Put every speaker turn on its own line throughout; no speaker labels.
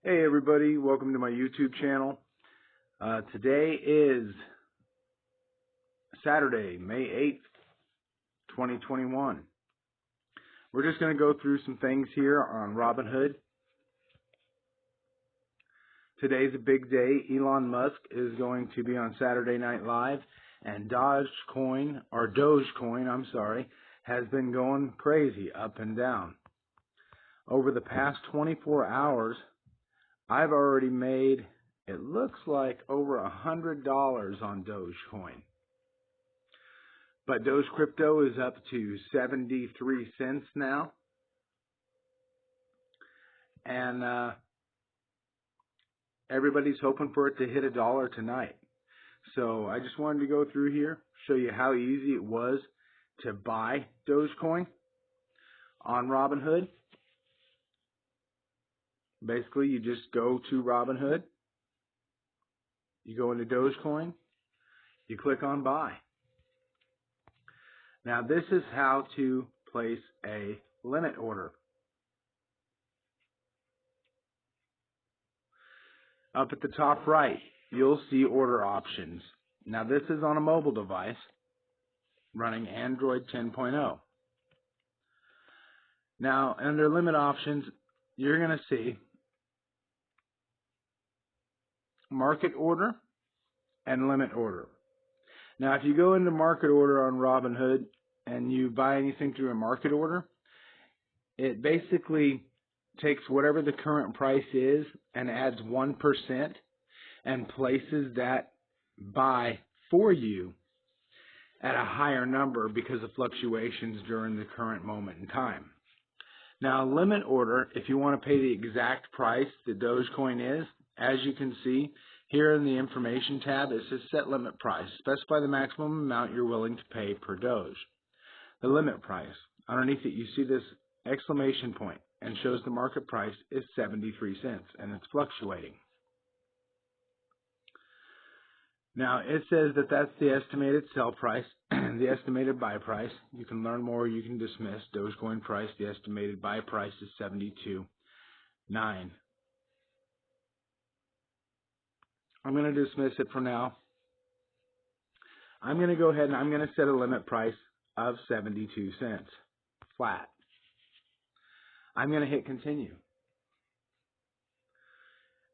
Hey everybody, welcome to my YouTube channel. Today is Saturday, May 8th, 2021. We're just going to go through some things here on Robinhood. Today's a big day. Elon Musk is going to be on Saturday Night Live, and DogeCoin, has been going crazy up and down. Over the past 24 hours, I've already made, it looks like, over $100 on DogeCoin. But Doge crypto is up to 73 cents now. And everybody's hoping for it to hit $1 tonight. So I just wanted to go through here, show you how easy it was to buy DogeCoin on Robinhood. Basically, you just go to Robinhood, you go into DogeCoin, you click on buy. Now this is how to place a limit order. Up at the top right, you'll see order options. Now this is on a mobile device running Android 10.0. Now under limit options, you're going to see market order and limit order. Now if you go into market order on Robinhood and you buy anything through a market order, it basically takes whatever the current price is and adds 1% and places that buy for you at a higher number because of fluctuations during the current moment in time. Now limit order, if you want to pay the exact price that DogeCoin is, as you can see here in the information tab, it says set limit price. Specify the maximum amount you're willing to pay per Doge. The limit price. Underneath it you see this exclamation point and shows the market price is 73 cents and it's fluctuating. Now it says that that's the estimated sell price and the estimated buy price. You can learn more, you can dismiss. DogeCoin price, the estimated buy price is 72.9. I'm going to dismiss it for now. I'm going to go ahead and I'm going to set a limit price of 72 cents flat. I'm going to hit continue.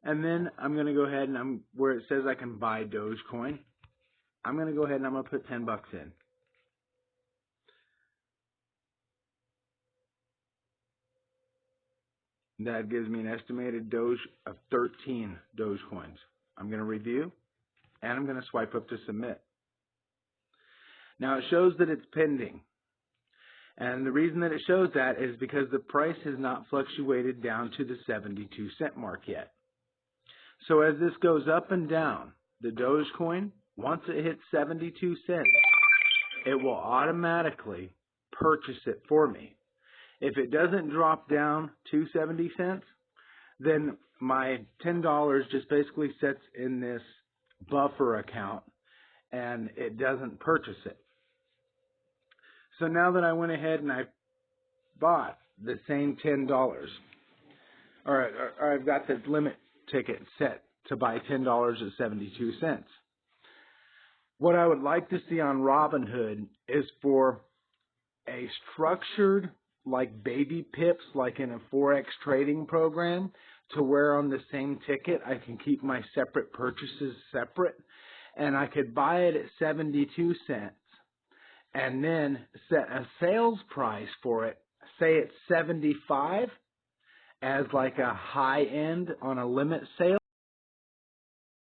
And then I'm going to go ahead and where it says I can buy DogeCoin, I'm going to go ahead and I'm going to put 10 bucks in. That gives me an estimated Doge of 13 DogeCoins. I'm going to review and I'm going to swipe up to submit. Now it shows that it's pending. And the reason that it shows that is because the price has not fluctuated down to the 72 cent mark yet. So as this goes up and down, the DogeCoin, once it hits 72 cents, it will automatically purchase it for me. If it doesn't drop down to 70 cents, then my $10 just basically sits in this buffer account and it doesn't purchase it. So now that I went ahead and I bought the same $10, or I've got the limit ticket set to buy $10 at 72 cents. What I would like to see on Robinhood is for a structured, like baby pips, like in a Forex trading program, to where on the same ticket I can keep my separate purchases separate, and I could buy it at 72 cents and then set a sales price for it, say it's 75 as like a high end on a limit sale.